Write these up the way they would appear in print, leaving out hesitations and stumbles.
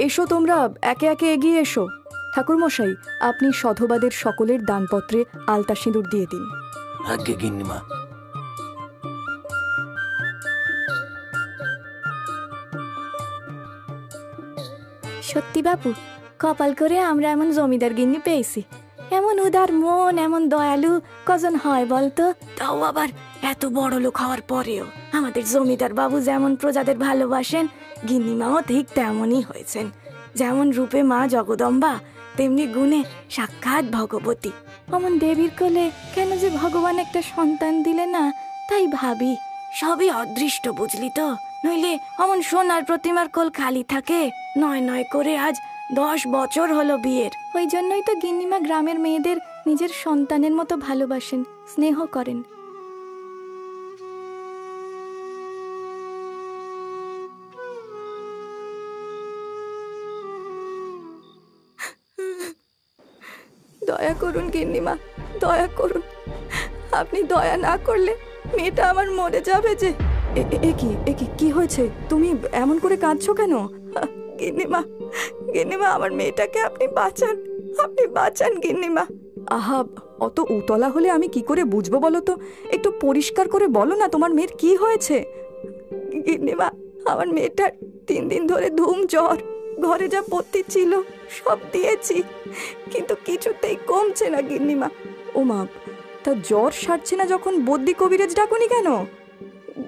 এসো তোমরা, একে একে এগিয়ে এসো। ঠাকুরমশাই, আপনি সধবাদের সকলের দানপত্রে আলতা সিঁদুর দিয়ে দিন। আজ্ঞে গিন্নিমা। সত্যি বাপু, কপাল করে আমরা এমন জমিদার গিন্নি পেয়েছি। এমন উদার মন, এমন দয়ালু কজন হয় বলতো? তাও আবার এত বড় লোক হওয়ার পরেও আমাদের জমিদার বাবু যেমন প্রজাদের ভালোবাসেন, গিন্নিমাও ঠিক তেমনই হয়েছেন। যেমন রূপে মা জগদম্বা, তেমনি গুণে সাক্ষাৎ ভগবতী। অমন দেবীর কোলে কেন যে ভগবান একটা সন্তান দিলে না, তাই ভাবি। সবই অদৃষ্ট, বুঝলি তো? নইলে অমন সোনার প্রতিমার কোল খালি থাকে? নয় নয় করে আজ 10 বছর হলো বিয়ের। ওই জন্যই তো গিন্নিমা গ্রামের মেয়েদের নিজের সন্তানের মতো ভালোবাসেন, স্নেহ করেন। দয়া করুন গিন্নিমা, দয়া করুন। আপনি দয়া না করলে মেয়েটা আমার মরে যাবে যে। কি হয়েছে? তুমি এমন করে কাঁদছো কেন? গিন্নিমা, গিন্নিমা, আমার মেয়েটাকে আপনি বাঁচান, আপনি বাঁচান গিন্নিমা। আহা, অত উতলা হলে আমি কি করে বুঝবো বলো তো? একটু পরিষ্কার করে বলো না তোমার মেয়ের কি হয়েছে। গিন্নিমা, আমার মেয়েটার 3 দিন ধরে ধুম জ্বর। ঘরে যা পত্তি ছিল সব দিয়েছি, কিন্তু কিছুতেই কমছে না গিন্নিমা। ও মা, তা জ্বর সারছে না যখন বদ্যি কবিরাজ ডাকুনি কেন?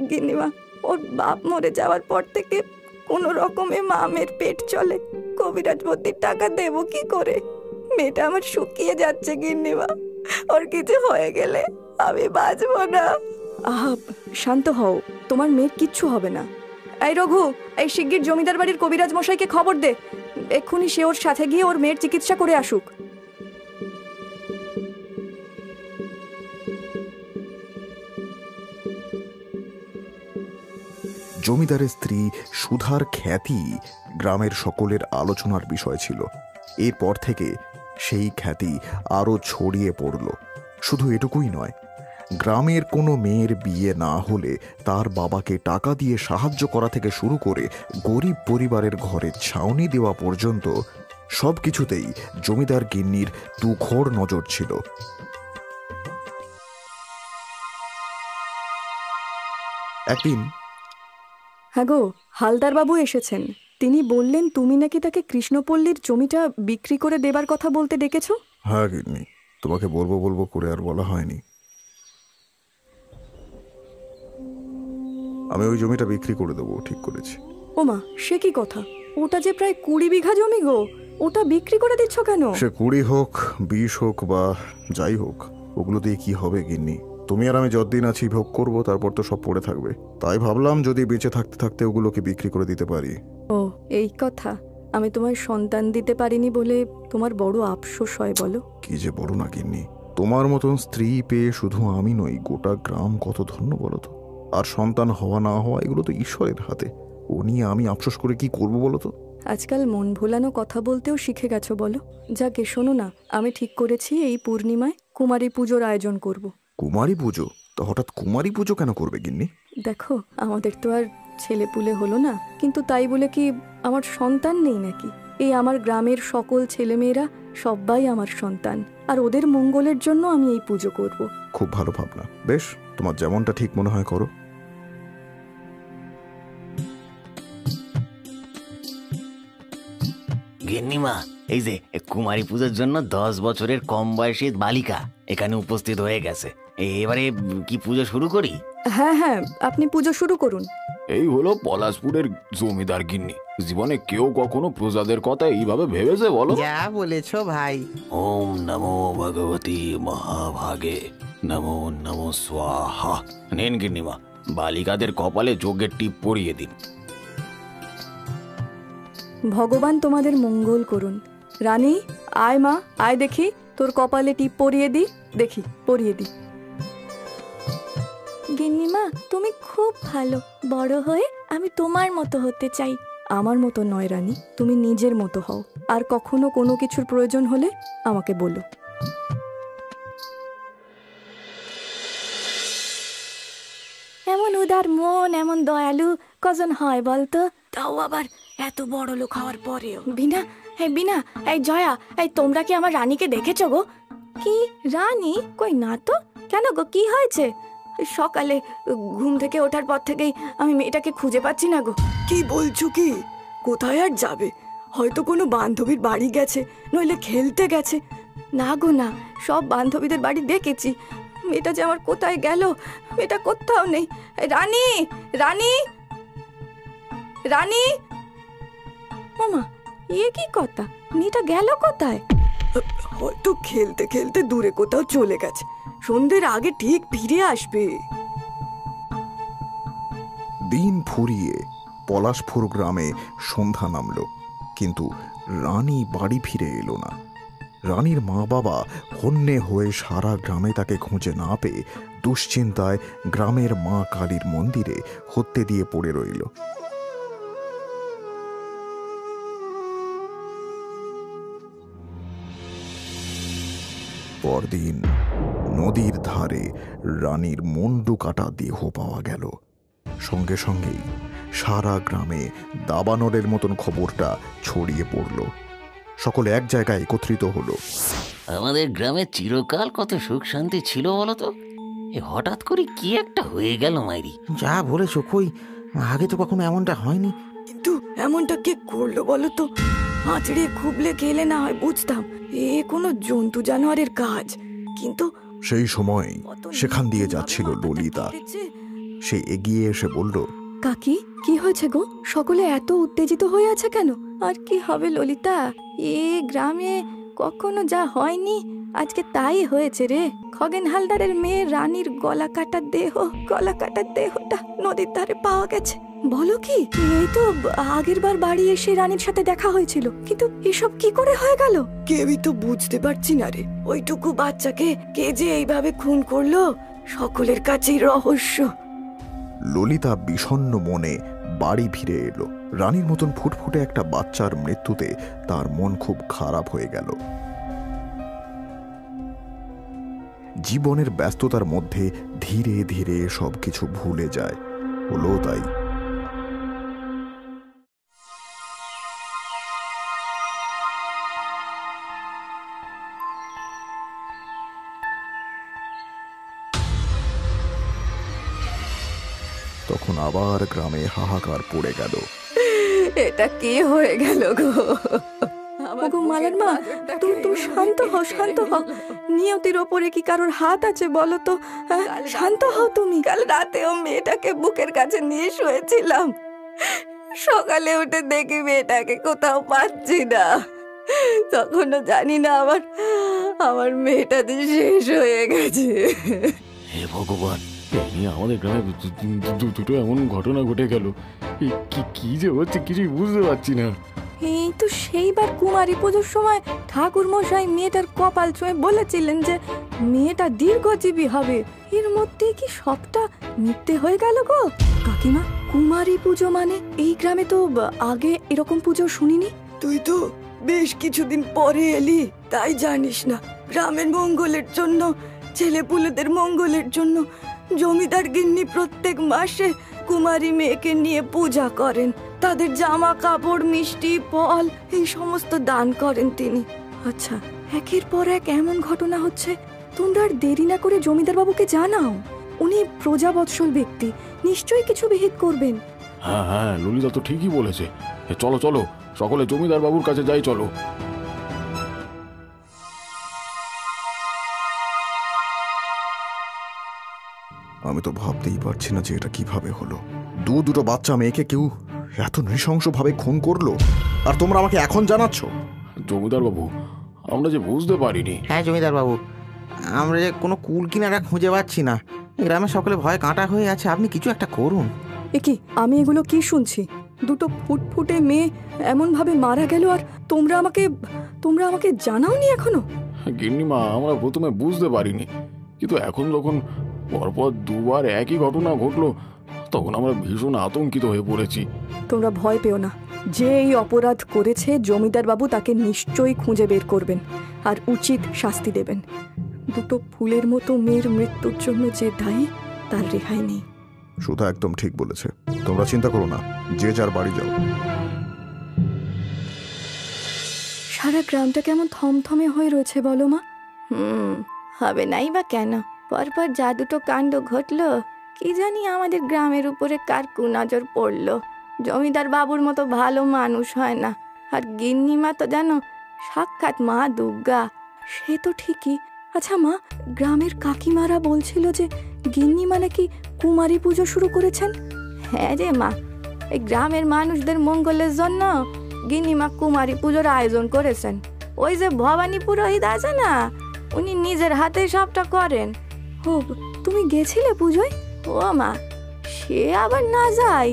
গিন্নিমা, ওর বাপ মরে যাওয়ার পর থেকে কোনো রকমে মামের পেট চলে। কবিরাজ বদ্যির টাকা দেবো কি করে? মেয়েটা আমার শুকিয়ে যাচ্ছে গিন্নিমা। ওর কিছু হয়ে গেলে আমি বাঁচবো না। আহা, শান্ত হও, তোমার মেয়ের কিচ্ছু হবে না। এই রঘু, এই শিগগির জমিদার বাড়ির কবিরাজ মশাইকে খবর দে, এক্ষুনি সে ওর সাথে গিয়ে ওর মেয়ের চিকিৎসা করে আসুক। জমিদারের স্ত্রী সুধার খ্যাতি গ্রামের সকলের আলোচনার বিষয় ছিল। এরপর থেকে সেই খ্যাতি আরো ছড়িয়ে পড়ল। শুধু এটুকুই নয়, গ্রামের কোনো মেয়ের বিয়ে না হলে তার বাবাকে টাকা দিয়ে সাহায্য করা থেকে শুরু করে গরিব পরিবারের ঘরে ছাউনি দেওয়া পর্যন্ত সবকিছুতেই জমিদার গিন্নির তুখোড় নজর ছিল। একদিন, হ্যাঁ গো, হালদার বাবু এসেছেন। তিনি বললেন তুমি নাকি তাকে কৃষ্ণপল্লীর জমিটা বিক্রি করে দেবার কথা বলতে ডেকেছো। হ্যাঁ গিন্নি, তোমাকে বলবো বলবো করে আর বলা হয়নি। আমি ওই জমিটা বিক্রি করে দেবো ঠিক করেছি। ওমা, সে কি কথা? ওটা যে প্রায় 20 বিঘা জমি গো, ওটা বিক্রি করে দিচ্ছ কেন? সে 20 হোক, 20 হোক বা যাই হোক, ওগুলো দিয়ে কি হবে গিন্নি? তুমি আর আমি যতদিন আছি ভোগ করবো, তারপর তো সব পড়ে থাকবে। তাই ভাবলাম যদি বেঁচে থাকতে থাকতে ওগুলোকে বিক্রি করে দিতে পারি। ও, এই কথা। আমি তোমায় সন্তান দিতে পারিনি বলে তোমার বড় আফসোস হয় বলো? কি যে বড় না গিন্নি, তোমার মতন স্ত্রী পেয়ে শুধু আমি নই, গোটা গ্রাম কত ধন্য বলো তো। আর সন্তান হওয়া না হওয়া এগুলো তো ঈশ্বরের হাতে। ও নিয়ে আমি আফসোস করে কি করবো বলো তো? আজকাল মন ভোলানো কথা বলতেও শিখে গেছো বলো। যাকে শোনো না, আমি ঠিক করেছি এই পূর্ণিমায় কুমারী পুজোর আয়োজন করব। কুমারী পুজো? তো হঠাৎ কুমারী পুজো কেন করবে গিন্নি? দেখো, আমাদের তো আর ছেলে পুলে হলো না, কিন্তু তাই বলে কি আমার সন্তান নেই নাকি? এই আমার গ্রামের সকল ছেলেমেয়েরা সবাই আমার সন্তান, আর ওদের মঙ্গলের জন্য আমি এই পুজো করব। খুব ভালো ভাবনা। বেশ, তোমার যেমনটা ঠিক মনে হয় করো। গিন্নিমা, এই যে কুমারী পুজোর জন্য 10 বছরের কম বয়সী বালিকা এখানে উপস্থিত হয়ে গেছে। এবারে কি পুজো শুরু করি? হ্যাঁ হ্যাঁ, আপনি পুজো শুরু করুন। এই হলো পলাশপুরের জমিদার গিন্নি। জীবনে কেউ কখনো প্রজাদের কথা এইভাবে ভেবেছে বলো? যা বলেছো ভাই। ওম নমো ভগবতী মহাভাগে, নমো নমো স্বাহা। নেন গিন্নিমা, বালিকাদের কপালে যজ্ঞের টিপ পরিয়ে দিন। ভগবান তোমাদের মঙ্গল করুন। রানী, আয় মা, আয় দেখি তোর কপালে টিপ পরিয়ে দি। দেখি, পরিয়ে দি। গিন্নিমা, তুমি খুব ভালো। বড় হয়ে আমি তোমার মতো হতে চাই। আমার মতো নয় রানী, তুমি নিজের মতো হও। আর কখনো কোনো কিছুর প্রয়োজন হলে আমাকে বলো। এমন উদার মন এমন দয়ালু কজন হয় বলতো, তাও আবার এত বড় লোক হওয়ার পরেও। বিনা, এই বিনা, এই জয়া, এই তোমরা কি আমার রানীকে দেখেছো গো? কি রানী? কই না তো। কেন গো, কি হয়েছে? সকালে ঘুম থেকে ওঠার পর থেকেই আমি মেয়েটাকে খুঁজে পাচ্ছি না গো। কি বলছো কি? কোথায় আর যাবে? হয়তো কোনো বান্ধবীর বাড়ি গেছে, নইলে খেলতে গেছে। না গো না, সব বান্ধবীদের বাড়ি দেখেছি, মেয়েটা যে আমার কোথায় গেল, মেয়েটা কোথাও নেই। রানী, রানী, রানী! মামা, এ কি কথা? মেয়েটা গেল কোথায়? হয়তো খেলতে খেলতে দূরে কোথাও চলে গেছে, সন্ধ্যের আগে ঠিক ফিরে আসবে। দিন ফুরিয়ে পলাশপুর গ্রামে সন্ধ্যা নামল, কিন্তু রানী বাড়ি ফিরে এলো না। রানীর মা বাবা হন্যে হয়ে সারা গ্রামে তাকে খুঁজে না পেয়ে দুশ্চিন্তায় গ্রামের মা কালীর মন্দিরে হত্যে দিয়ে পড়ে রইল। পরদিন নদীর ধারে রানীর মুন্ডু কাটা দেহ পাওয়া গেল। সঙ্গে সঙ্গেই সারা গ্রামে দাবানলের মতন খবরটা ছড়িয়ে পড়ল। সকলে এক জায়গায় একত্রিত হলো। আমাদের গ্রামে চিরকাল কত সুখ শান্তি ছিল বলো তো, এ হঠাৎ করে কি একটা হয়ে গেল মাইরি। যা বলেছো, কই আগে তো কখনো এমনটা হয়নি। কিন্তু এমনটা কে করলো বলো তো? আঁচড়ে খুবলে খেলে না হয় বুঝতাম এ কোনো জন্তু জানোয়ারের কাজ, কিন্তু সেই সময় সেখান দিয়ে যাচ্ছিল ললিতা। সে এগিয়ে এসে বলল, কাকি, কি হয়েছে গো? সকলে এত উত্তেজিত হয়ে আছে কেন? আর কি হবে ললিতা, এ গ্রামে কখনো যা হয়নি আজকে তাই হয়েছে রে। খগেন হালদারের মেয়ে রানীর গলা কাটার দেহটা নদীর ধারে পাওয়া গেছে। বলো কি? এই তো আগের বার বাড়ি এসে রানীর সাথে দেখা হয়েছিল, কিন্তু এসব কি করে হয়ে গেল? কেউই তো বুঝতে পারছি না রে। ওইটুকু বাচ্চাকে কে যে এইভাবে খুন করলো, সকলের কাছেই রহস্য। ললিতা বিষণ্ণ মনে বাড়ি ফিরে এলো। রানীর মতন ফুটফুটে একটা বাচ্চার মৃত্যুতে তার মন খুব খারাপ হয়ে গেল। জীবনের ব্যস্ততার মধ্যে ধীরে ধীরে সবকিছু ভুলে যায়, হলো তাই। তখন আবার গ্রামে হাহাকার পড়ে গেল। এটা কি হয়ে গেল গো? ওগো মালার মা, তুমি শান্ত হও, শান্ত হও। নিয়তির ওপরে কি কারোর হাত আছে বলো তো? শান্ত হও তুমি। কাল রাতেও মেয়েটাকে বুকের কাছে নিয়ে শুয়েছিলাম, সকালে উঠে দেখি মেয়েটাকে কোথাও পাচ্ছি না। তখনও জানি না আমার মেয়েটা যে শেষ হয়ে গেছে। হে ভগবান, আমাদের গ্রামে দুটো এমন ঘটনা ঘটে গেল, কি যে হচ্ছে কিছুই বুঝতে পারছি না। এই তো সেইবার কুমারী পুজোর সময় ঠাকুর মশাই মেয়েটার কপাল ছুঁয়ে বলেছিলেন যে মেয়েটা দীর্ঘজীবী হবে। এর মধ্যে কি সবটা মিথ্যে হয়ে গেল গো? কাকিমা, কুমারী পুজো মানে? এই গ্রামে তো আগে এরকম পুজো শুনিনি। তুই তো বেশ কিছুদিন পরে এলি, তাই জানিস না। গ্রামের মঙ্গলের জন্য, ছেলেপুলেদের মঙ্গলের জন্য জমিদার গিন্নি প্রত্যেক মাসে কুমারী মেয়েকে নিয়ে পূজা করেন। তাদের জামা কাপড়, মিষ্টি, ফল এই সমস্ত দান করেন তিনি। আচ্ছা, একের পর এক এমন ঘটনা হচ্ছে, তোমরা আর দেরি না করে জমিদার বাবুকে জানাও। উনি প্রজাবৎসল ব্যক্তি, নিশ্চয়ই কিছু বিহিত করবেন। হ্যাঁ হ্যাঁ, ললিতা তো ঠিকই বলেছে। চলো চলো, সকলে জমিদার বাবুর কাছে যাই, চলো। আমি তো ভাবতেই পারছি না যে এটা কিভাবে হলো। দুটো বাচ্চা মেয়েকে কেউ এত নৃশংসভাবে খুন করলো, আর তোমরা আমাকে এখন জানাচ্ছ? জমিদার বাবু, আমরা যে বুঝতে পারিনি। হ্যাঁ জমিদার বাবু, আমরা যে কোনো কুল কিনারা খুঁজে পাচ্ছি না। গ্রামে সকলে ভয়ে কাঁটা হয়ে আছে, আপনি কিছু একটা করুন। কি আমি এগুলো কি শুনছি? দুটো ফুটফুটে মেয়ে এমন ভাবে মারা গেল, আর তোমরা আমাকে জানাওনি এখনো? গিন্নিমা, আমরা প্রথমে বুঝতে পারিনি, কিন্তু এখন যখন পরপর দুবার একই ঘটনা ঘটলো, তখন আমরা ভীষণ আতঙ্কিত হয়ে পড়েছি। তোমরা ভয় পেও না। যে এই অপরাধ করেছে জমিদার বাবু তাকে নিশ্চয়ই খুঁজে বের করবেন আর উচিত শাস্তি দেবেন। দুটো ফুলের মতো মেয়ের মৃত্যুর জন্য যে দায়ী, তার রেহাই নেই। সুধা একদম ঠিক বলেছে। তোমরা চিন্তা করো না, যে যার বাড়ি যাও। সারা গ্রামটা কেমন থমথমে হয়ে রয়েছে বলো মা। হবে নাই বা কেন? পরপর যা দুটো কাণ্ড ঘটলো, কি জানি আমাদের গ্রামের উপরে কার কুনজর পড়লো। জমিদার বাবুর মতো ভালো মানুষ হয় না, আর গিন্নিমা তো জানো সাক্ষাৎ মা দুর্গা। সে তো ঠিকই। আচ্ছা মা, গ্রামের কাকিমারা বলছিল যে গিন্নিমা নাকি কুমারী পুজো শুরু করেছেন। হ্যাঁ রে মা, এই গ্রামের মানুষদের মঙ্গলের জন্য গিন্নিমা কুমারী পুজোর আয়োজন করেছেন। ওই যে ভবানী পুরোহিত আছে না, উনি নিজের হাতে সবটা করেন। ও, তুমি গেছিলে পুজোয়? ও মা, সে আবার না যাই?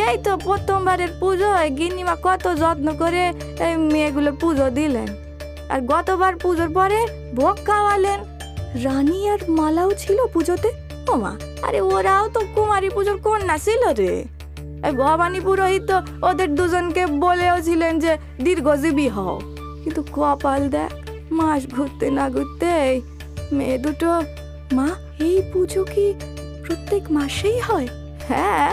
এই তো প্রথমবারের পুজোয় গিন্নিমা কত যত্ন করে এই মেয়েগুলোর পুজো দিলেন, আর গতবার পুজোর পরে ভোগ খাওয়ালেন। রানী আর মালাও ছিল পুজোতে? ও মা, আরে ওরাও তো কুমারী পুজোর কন্যা ছিল রে। এই ভবানী পুরোহিত তো ওদের দুজনকে বলেও ছিলেন যে দীর্ঘজীবী হও, কিন্তু কপাল দেখ, মাস ঘুরতে না ঘুরতেই মেয়ে দুটো। মা, এই পুজো কি প্রত্যেক মাসেই হয়? হ্যাঁ,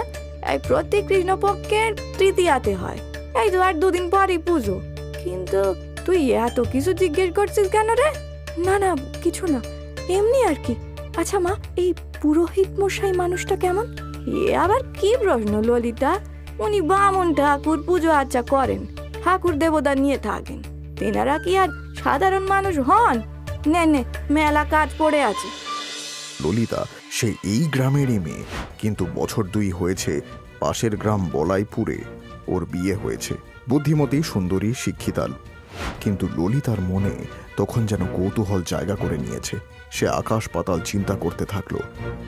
এই প্রত্যেক কৃষ্ণপক্ষের তৃতীয়াতে হয়। এই তো আর দুদিন পরই পুজো। কিন্তু তুই এত কিছু জিজ্ঞেস করছিস কেন রে? না না, কিছু না, এমনি আর কি। আচ্ছা মা, এই পুরোহিত মশাই মানুষটা কেমন? এ আবার কি প্রশ্ন ললিতা? উনি বামুন ঠাকুর পুজো আর্চা করেন, ঠাকুর দেবতা নিয়ে থাকেন। তেনারা কি আর সাধারণ মানুষ হন? নে নে, মেলা কাজ পড়ে আছে। ললিতা সে এই গ্রামেরই মেয়ে, কিন্তু বছর 2 হয়েছে পাশের গ্রাম বলাইপুরে ওর বিয়ে হয়েছে। বুদ্ধিমতী, সুন্দরী, শিক্ষিতা। কিন্তু ললিতার মনে তখন যেন কৌতূহল জায়গা করে নিয়েছে। সে আকাশ পাতাল চিন্তা করতে থাকলো,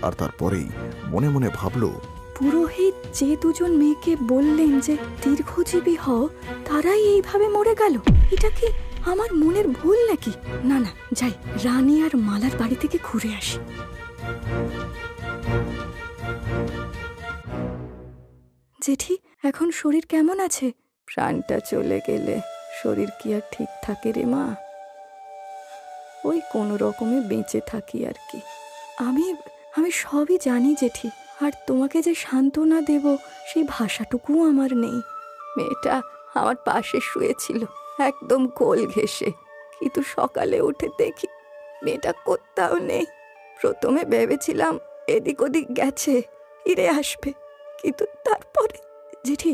আর তারপরেই মনে মনে ভাবলো, পুরোহিত যে দুজন মেয়েকে বললেন যে দীর্ঘজীবী হও, তারাই এইভাবে মরে গেল। এটা কি আমার মনের ভুল নাকি? না না, যাই, রানী আর মালার বাড়ি থেকে ঘুরে আসি। জেঠি, এখন শরীর কেমন আছে? প্রাণটা চলে গেলে শরীর কি আর ঠিক থাকে রে মা? ওই কোনো রকমে বেঁচে থাকি আর কি। আমি আমি সবই জানি জেঠি, আর তোমাকে যে সান্ত্বনা দেব সেই ভাষাটুকুও আমার নেই। মেয়েটা আমার পাশে শুয়েছিল একদম কোল ঘেঁষে, কিন্তু সকালে উঠে দেখি মেয়েটা কোথাও নেই। প্রথমে ভেবেছিলাম এদিক ওদিক গেছে, ফিরে আসবে, কিন্তু তারপরে। জেঠি,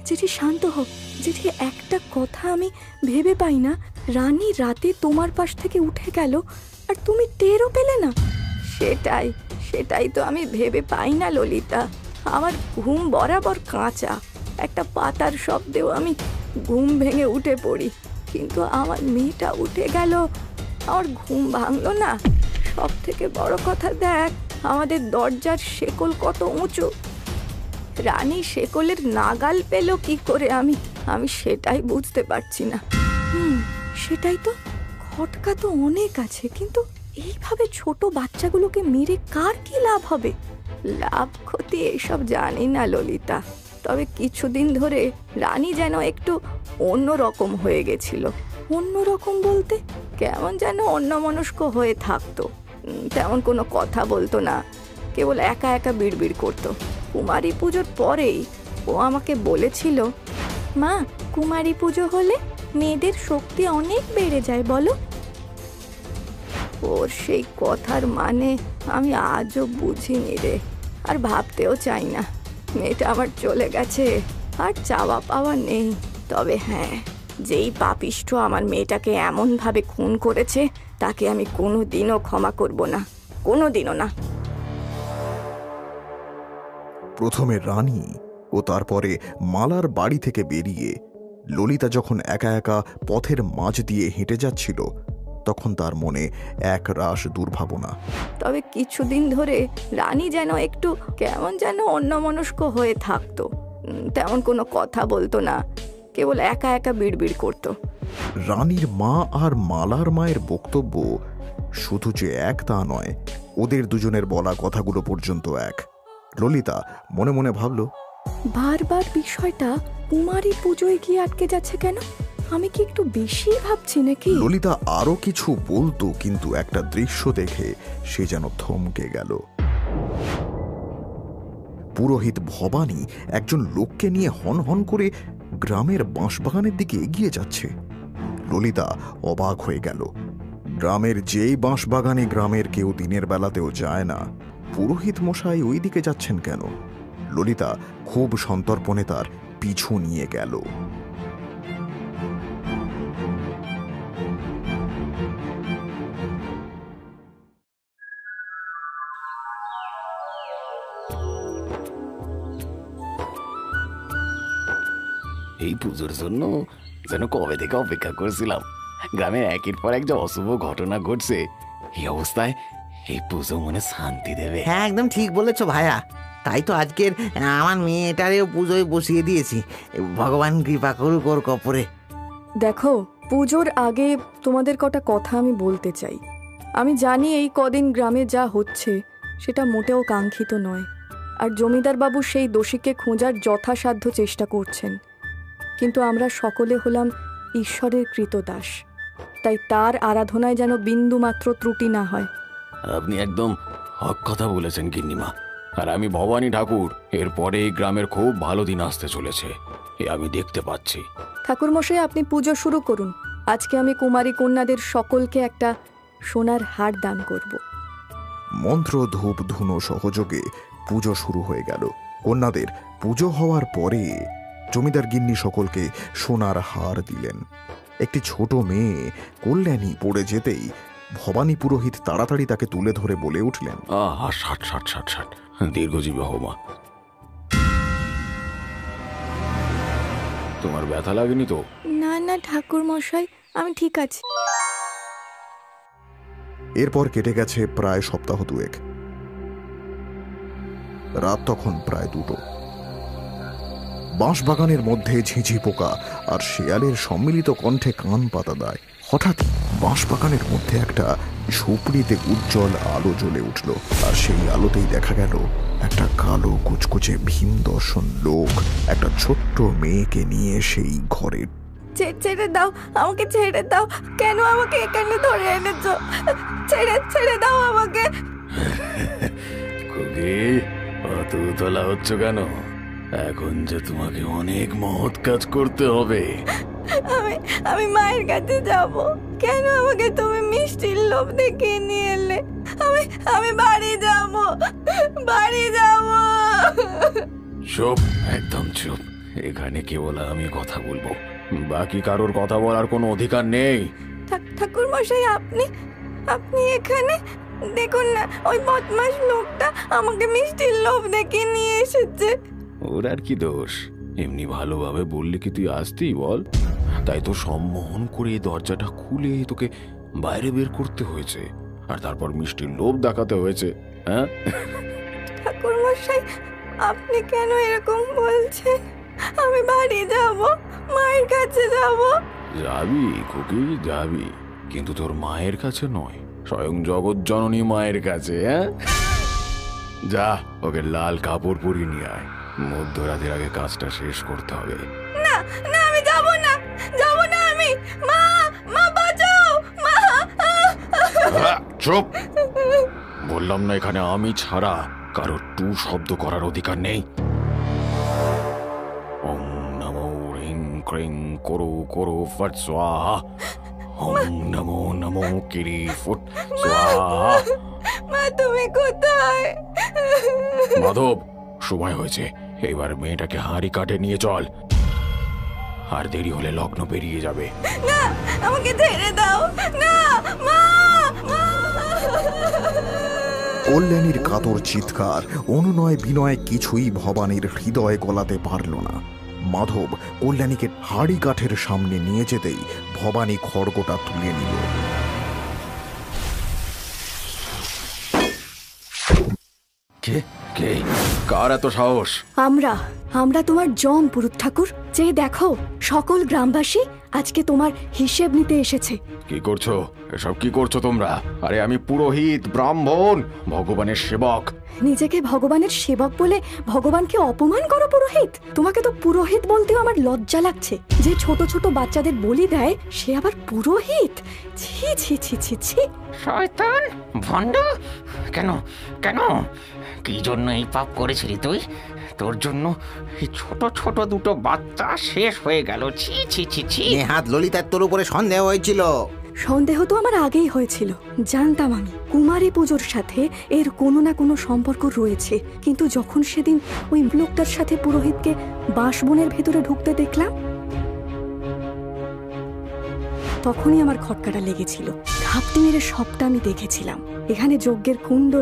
জেঠি শান্ত হোক। জেঠি, একটা কথা আমি ভেবে পাই না, রানী রাতে তোমার পাশ থেকে উঠে গেল আর তুমি টেরও পেলে না। সেটাই তো আমি ভেবে পাই না ললিতা। আমার ঘুম বরাবর কাঁচা, একটা পাতার শব্দেও আমি ঘুম ভেঙে উঠে পড়ি, কিন্তু আমার মেয়েটা উঠে গেল, আমার ঘুম ভাঙলো না। সব থেকে বড় কথা দেখ, আমাদের দরজার শেকল কত উঁচু। রানী শেকলের নাগাল পেল কি করে আমি সেটাই বুঝতে পারছি না। সেটাই তো, খটকা তো অনেক আছে, কিন্তু এইভাবে ছোট বাচ্চাগুলোকে মেরে কার কি লাভ হবে? লাভ ক্ষতি এসব জানি না ললিতা, তবে কিছুদিন ধরে রানী যেন একটু অন্যরকম হয়ে গেছিল। অন্যরকম বলতে? কেমন যেন অন্যমনস্ক হয়ে থাকতো, তেমন কোনো কথা বলতো না, কেবল একা একা বিড়বিড় করতো। কুমারী পুজোর পরেই ও আমাকে বলেছিল, মা, কুমারী পুজো হলে মেয়েদের শক্তি অনেক বেড়ে যায় বলো। ওর সেই কথার মানে আমি আজও বুঝিনি রে, আর ভাবতেও চাই না। মেয়েটা আমার চলে গেছে, আর চাওয়া পাওয়া নেই। তবে হ্যাঁ, যেই পাপিষ্ঠ আমার মেয়েটাকে এমনভাবে খুন করেছে, তাকে আমি কোনোদিনও ক্ষমা করব না, কোনোদিনও না। প্রথমে রানী ও তারপরে মালার বাড়ি থেকে বেরিয়ে ললিতা যখন একা একা পথের মাঝ দিয়ে হেঁটে যাচ্ছিল, তখন তার মনে এক রাশ দুর্ভাবনা। তবে কিছুদিন ধরে রানী যেন একটু কেমন যেন অন্যমনস্ক হয়ে থাকতো, তেমন কোনো কথা বলতো না, কেবল একা একা বিড়বিড় করতো। রানীর মা আর মালার মায়ের বক্তব্য শুধু যে এক তা নয়, ওদের দুজনের বলা কথাগুলো পর্যন্ত এক। ললিতা মনে মনে ভাবল, বারবার বিষয়টা কুমারী পুজোয় গিয়ে আটকে যাচ্ছে কেন? আমি কি একটু বেশি ভাবছি নাকি? ললিতা আরো কিছু বলতো, কিন্তু একটা দৃশ্য দেখে সে যেন থমকে গেল। পুরোহিত ভবানী একজন লোককে নিয়ে হন হন করে গ্রামের বাঁশবাগানের দিকে এগিয়ে যাচ্ছে। ললিতা অবাক হয়ে গেল। গ্রামের যেই বাঁশবাগানে গ্রামের কেউ দিনের বেলাতেও যায় না, পুরোহিত মশাই ওই দিকে যাচ্ছেন কেন? ললিতা খুব সন্তর্পণে তার পিছু নিয়ে গেল। এই পুজোর জন্য যেন কবে থেকে অপেক্ষা করছিলাম। গ্রামে একের পর এক যে অশুভ ঘটনা ঘটছে, এই অবস্থায় এই পুজো মনে শান্তি দেবে। হ্যাঁ, একদম ঠিক বলেছো ভাইয়া। তাই তো আজকের আমার মেয়েটারেও পুজোয় বসিয়ে দিয়েছি। ভগবান কৃপা করুক ওর কপরে। দেখো, পুজোর আগে তোমাদের কটা কথা আমি বলতে চাই। আমি জানি এই কদিন গ্রামে যা হচ্ছে সেটা মোটেও কাঙ্ক্ষিত নয়, আর জমিদার বাবু সেই দোষীকে খোঁজার যথাসাধ্য চেষ্টা করছেন। কিন্তু আমরা সকলে হলাম ঈশ্বরের কৃতদাস, তাই তার আরাধনায় যেন বিন্দু মাত্র ত্রুটি না হয়। আপনি একদম হক কথা বলেছেন গিন্নিমা। আর আমি ভবানী ঠাকুর, এরপরে এই গ্রামের খুব ভালো দিন আসতে চলেছে, এ আমি দেখতে পাচ্ছি। ঠাকুরমশাই, আপনি পুজো শুরু করুন। আজকে আমি কুমারী কন্যাদের সকলকে একটা সোনার হার দান করব। মন্ত্র, ধূপ, ধুনো সহযোগে পুজো শুরু হয়ে গেল। কন্যাদের পুজো হওয়ার পরে জমিদার গিন্নি সকলকে সোনার হার দিলেন। একটি ছোট মেয়ে কল্যাণী পড়ে যেতেই ভবানী পুরোহিত তাড়াতাড়ি তাকে তুলে ধরে বলে উঠলেন, আহা, 60 দীর্ঘজীবী হও মা। তোমার ব্যথা লাগেনি তো? না না ঠাকুর মশাই, আমি ঠিক আছি। এরপর কেটে গেছে প্রায় সপ্তাহ দুয়েক। রাত তখন প্রায় 2টো। বাঁশবাগানের মধ্যে ঝিঝি পোকা আর শেয়ালের সম্মিলিত কণ্ঠে কান পাতা দেয়। হঠাৎই বাঁশবাগানের মধ্যে একটা ঝুপড়িতে উজ্জ্বল আলো জ্বলে উঠল, আর সেই আলোতেই দেখা গেল একটা কালো কুচকুচে ভীম দর্শন লোক একটা ছোট্ট মেয়েকে নিয়ে সেই ঘরে। ছেড়ে দাও, আমাকে ছেড়ে দাও। কেন আমাকে এখানে ধরে এনেছো? ছেড়ে দাও আমাকে। খুকি, অত উতলা হচ্ছ কেন? এখন যে তোমাকে অনেক মহৎ কাজ করতে হবে। আমি মায়ের কাছে যাব। কেন আমাকে তুমি মিষ্টির লোভ দেখিয়ে নিয়ে এলে? আমি বাড়ি যাব। চুপ, একদম চুপ। এখানে কেবল আমি কথা বলবো, বাকি কারোর কথা বলার কোনো অধিকার নেই। ঠাকুর মশাই, আপনি এখানে দেখুন না, ওই বদমাশ লোকটা আমাকে মিষ্টির লোভ দেখিয়ে নিয়ে এসেছে। ওর আর কি দোষ? এমনি ভালোভাবে বললে কি তুই আসতি বল? তাই তো সম্মোহন করে দরজাটা খুলে তোকে বাইরে বের করতে হয়েছে, আর তারপর মিষ্টির লোভ দেখাতে হয়েছে। হ্যাঁ ঠাকুর মশাই, আপনি কেন এরকম বলছেন? আমি বাড়ি যাব, মায়ের কাছে যাব। যাবি খুকি, যাবি, কিন্তু তোর মায়ের কাছে নয়, স্বয়ং জগৎ জননী মায়ের কাছে। হ্যাঁ, যা, ওকে লাল কাপড় পরিয়ে নিয়ে আয়। মধ্যরাতের আগে কাজটা শেষ করতে হবে। না, আমি যাব না আমি। মা বাঁচাও, মা। চুপ! বললাম না, এখানে আমি ছাড়া কারো টু শব্দ করার অধিকার নেই। ওম নমো হ্রিং ক্রিং করো ফট স্বাহা। ওম নমো কিরি ফুট স্বাহা। মা, তুমি কোথায়? মাধব, সময় হয়েছে, এবার মেয়েটাকে হাঁড়ি কাটে নিয়ে চল, আর দেরি হলে লগ্ন পেরিয়ে যাবে। না, আমাকে ছেড়ে দাও। না, মা। কল্যাণীর কাতর চিৎকার, অনুনয় বিনয় কিছুই ভবানীর হৃদয় গলাতে পারল না। মাধব কল্যাণীকে হাড়ি কাঠের সামনে নিয়ে যেতেই ভবানী খড়গোটা তুলে নিল। কে কার এত সাহস? আমরা তোমার জম পুরুত ঠাকুর। যে দেখো, সকল গ্রামবাসী আজকে তোমার হিসেব নিতে এসেছে। কি করছো এসব? কি করছো তোমরা? আরে আমি পুরোহিত, ব্রাহ্মণ, ভগবানের সেবক। নিজেকে ভগবানের সেবক বলে ভগবানকে অপমান করো পুরোহিত? তোমাকে তো পুরোহিত বলতেও আমার লজ্জা লাগছে। যে ছোট ছোট বাচ্চাদের বলি দেয়, সে আবার পুরোহিত? ছি ছি ছি ছি ছি। শয়তান, ভণ্ড, কেন কেন কি জন্য এই পাপ করেছিলি তুই? তোর জন্য এই ছোট ছোট দুটো বাচ্চা শেষ হয়ে গেল। ছি ছি ছি ছি। নেহাত ললিতার তোর উপরে সন্দেহ হয়েছিল। সন্দেহ তো আমার আগেই হয়েছিল, জানতাম আমি কুমারী পুজোর সাথে এর কোনো না কোনো সম্পর্ক রয়েছে। কিন্তু যখন সেদিন ওই লোকটার সাথে পুরোহিতকে বাঁশবনের ভেতরে ঢুকতে দেখলাম, তখনই আমার খটকাটা লেগেছিল। ঘাপটি মেরে সবটা আমি দেখেছিলাম। এখানে যজ্ঞের কুণ্ড,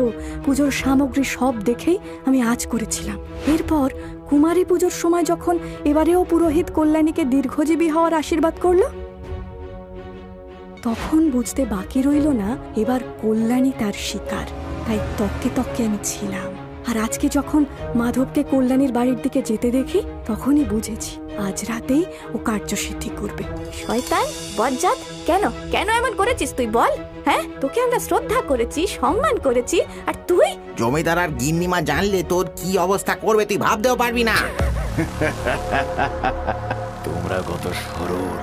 পুজোর সামগ্রী সব দেখেই আমি আজ করেছিলাম। এরপর কুমারী পুজোর সময় যখন এবারেও পুরোহিত কল্যাণীকে দীর্ঘজীবী হওয়ার আশীর্বাদ করলো, তখন বুঝতে বাকি রইল না এবার কল্যাণী তার শিকার। তাই তককে তককে আমি ছিলাম। আর আজকে যখন মাধবকে কল্যাণীর বাড়ির দিকে যেতে দেখি, তখনই বুঝেছি আজ রাতেই ও কার্যসিদ্ধি করবে। শয়তান বজ্জাত, কেন কেন এমন করেছিস তুই বল? হ্যাঁ, তোকে আমরা শ্রদ্ধা করেছি, সম্মান করেছি, আর তুই? জমিদার আর গিন্নিমা জানলে তোর কি অবস্থা করবে তুই ভাবতেও পারবি না। তোমরা কত সরল,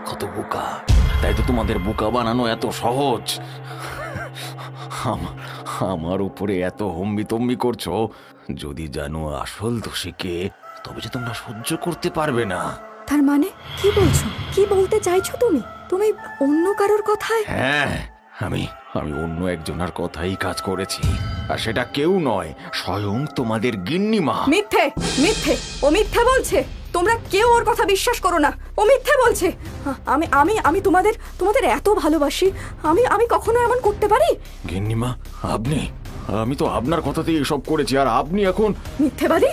কত বোকা, তাই তো তোমাদের বোকা বানানো এত সহজ। আমার উপরে এত হম্বিতম্বি করছো। যদি জানো আসল দোষীকে, তবে যে তোমরা সহ্য করতে পারবে না। তার মানে কি বলছো? কি বলতে চাইছো তুমি? তুমি অন্য কারোর কথায়? হ্যাঁ, আমি অন্য একজনের কথাই কাজ করেছি, আর সেটা কেউ নয়, স্বয়ং তোমাদের গিন্নিমা। মিথ্যে, মিথ্যে, ও মিথ্যে বলছে। তোমরা কেউ ওর কথা বিশ্বাস করো না, ও মিথ্যে বলছে। আমি আমি আমি তোমাদের এত ভালোবাসি, আমি কখনো এমন করতে পারি? গিন্নিমা, আমি তো আপনার কথাতেই এসব করেছি, আর আপনি এখন মিথ্যেবাদী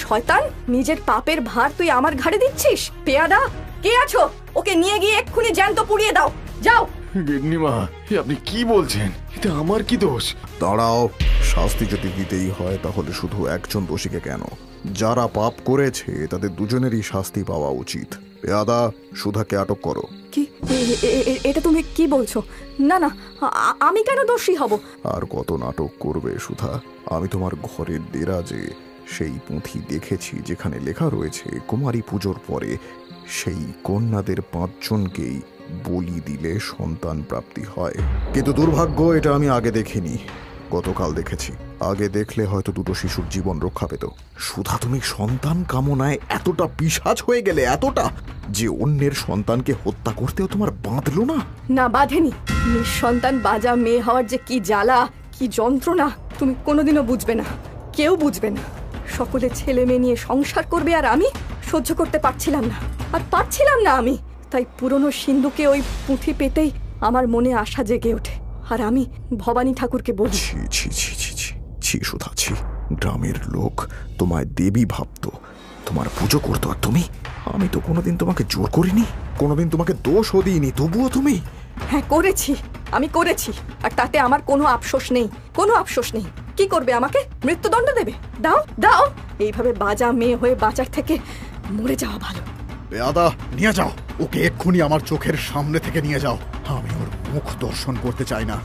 শয়তান, নিজের পাপের ভার তুই আমার ঘাড়ে দিচ্ছিস। পেয়াদা, কে আছো? ওকে নিয়ে গিয়ে এক্ষুনি জ্যান্ত পুড়িয়ে দাও, যাও। গিন্নিমা, আপনি কি বলছেন? এটা আমার কি দোষ? দাঁড়াও, শাস্তি যদি দিতেই হয় তাহলে শুধু একজন দোষীকে কেন, যারা পাপ করেছে তাদের দুজনেরই শাস্তি পাওয়া উচিত। পেয়াদা, সুধাকে আটক করো। কি এটা তুমি কি বলছো? না না, আমি কেন দোষী হব? আর কত নাটক করবে সুধা? আমি তোমার ঘরের দেরাজে সেই পুঁথি দেখেছি যেখানে লেখা রয়েছে কুমারী পুজোর পরে সেই কন্যাদের 5 জনকেই বলি দিলে সন্তান প্রাপ্তি হয়। কিন্তু দুর্ভাগ্য, এটা আমি আগে দেখিনি, গতকাল দেখেছি। আগে দেখলে হয়তো দুটো শিশুর জীবন রক্ষা পেত। সুধা, তুমি সন্তান কামনায় এতটা পিশাচ হয়ে গেলে, এতটা যে অন্যের সন্তানকে হত্যা করতেও তোমার বাঁধলো না? না, বাঁধেনি। নিঃসন্তান বাজা মেয়ে হওয়ার যে কি জ্বালা, কি যন্ত্রণা, তুমি কোনোদিনও বুঝবে না, কেউ বুঝবে না। সকলে ছেলে মেয়ে নিয়ে সংসার করবে, আর আমি সহ্য করতে পারছিলাম না আমি। তাই পুরনো সিন্ধুকে ওই পুঁথি পেতেই আমার মনে আশা জেগে ওঠে। আর আমি ভবানী ঠাকুরকে বলি, ছি ছি ছি ছি ছি ছি সুধা, ছি। গ্রামের লোক তোমায় দেবী ভাবতো, তোমার পুজো করতো, আর তুমি? আমি তো কোনোদিন তোমাকে জোর করিনি, কোনোদিন তোমাকে দোষও দিইনি, তবুও তুমি? হ্যাঁ, আমি করেছি, আর তাতে আমার কোনো আফসোস নেই, কোনো আফসোস নেই। কি করবে? আমাকে মৃত্যুদণ্ড দেবে? দাও দাও। এইভাবে বাজা মেয়ে হয়ে বাঁচার থেকে মরে যাওয়া ভালো। পেয়াদা, নিয়ে যাও ওকে, এক্ষুনি আমার চোখের সামনে থেকে নিয়ে যাও। আমি ওর মুখ দর্শন করতে চাই না।